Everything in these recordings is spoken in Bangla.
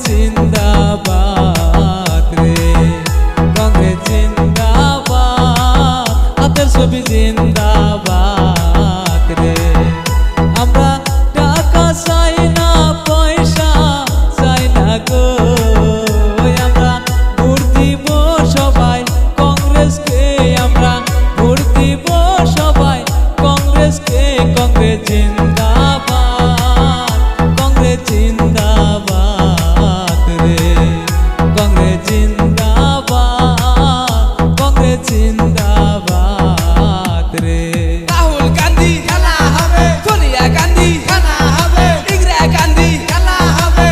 জিন্দাবাদ রে, কংগ্রেস জিন্দাবাদ, হাতের ছবি জিন্দাবাদ রে। আমরা টাকা চাই না, পয়সা চাই না গো, আমরা ভোট দিব সবাই কংগ্রেসকে, আমরা ভোট দিব সবাই কংগ্রেসকে। কংগ্রেস জিন্দাবাদ, কংগ্রেস জিন্দাবাদ রে, কংগ্রেস জিন্দাবাদ, কংগ্রেস জিন্দাবাদ রে। রাহুল গান্ধী খেলা হবে, সোনিয়া গান্ধী খেলা হবে, ইন্দিরা গান্ধী খেলা হবে।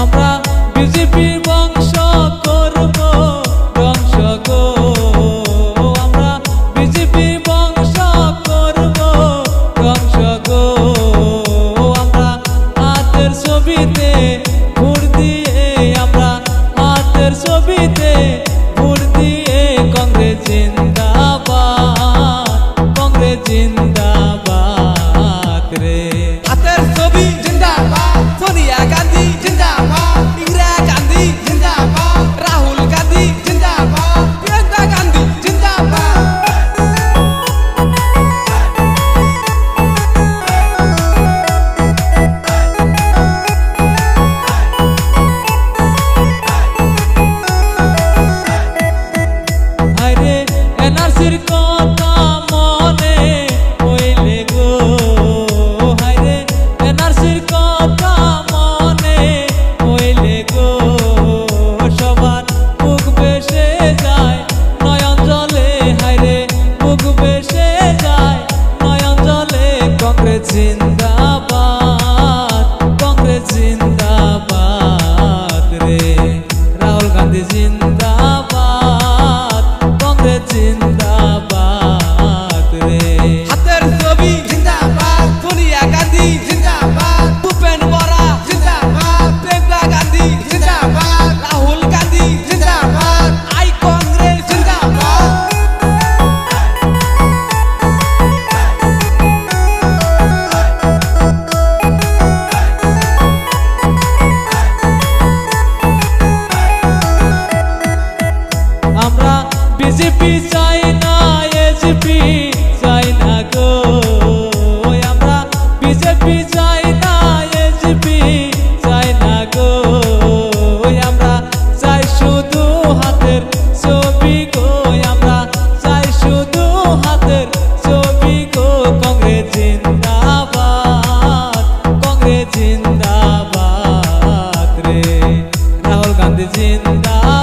আমরা বিজেপির বংশ করব ধ্বংস গো, আমরা বিজেপির বংশ করব ধ্বংস গো। আমরা হাতের ছবিতে ভোট দিয়ে, আমরা হাতের ছবিতে ভোট দিয়ে কংগ্রেস জিন্দাবাদ, কংগ্রেস জিন্দাবাদ রে। হাতের ছবি জিন্দাবাদ, সোনিয়া গান্ধী জিন্দাবাদ, ইন্দিরা গান্ধী জিন্দাবাদ, রাহুল গান্ধী জিন্দাবাদ, প্রিয়াঙ্কা গান্ধী জিন্দাবাদ। আরে এনআরসির কথা মনে হইলে গো, হায়রে এনআরসির কথা মনে হইলে গো, সবার মুখ বেসে যায় নয়ন জলে, হায়রে মুখ বেসে যায় নয়ন জলে। কংগ্রেস জিন্দাবাদ, কংগ্রেস জিন্দাবাদ রে, রাহুল গান্ধী জিন্দাবাদ, কংগ্রেস জিন্দাবাদ রে। হাতের ছবি জিন্দাবাদ, সোনিয়া গান্ধী জিন্দাবাদ, ভূপেন বরা জিন্দাবাদ, প্রিয়াঙ্কা গান্ধী জিন্দাবাদ, রাহুল গান্ধী জিন্দাবাদ, আই কংগ্রেস জিন্দাবাদ। আমরা বিজেপি চাই না, এজেপি চাই না গো, আমরা বিজেপি চাই না, এজেপি চাই না গো, আমরা চাই শুধু হাতের ছবি গো, আমরা চাই শুধু হাতের ছবি গো। কংগ্রেস জিন্দাবাদ, কংগ্রেস জিন্দাবাদ রে, রাহুল গান্ধী জিন্দাবাদ,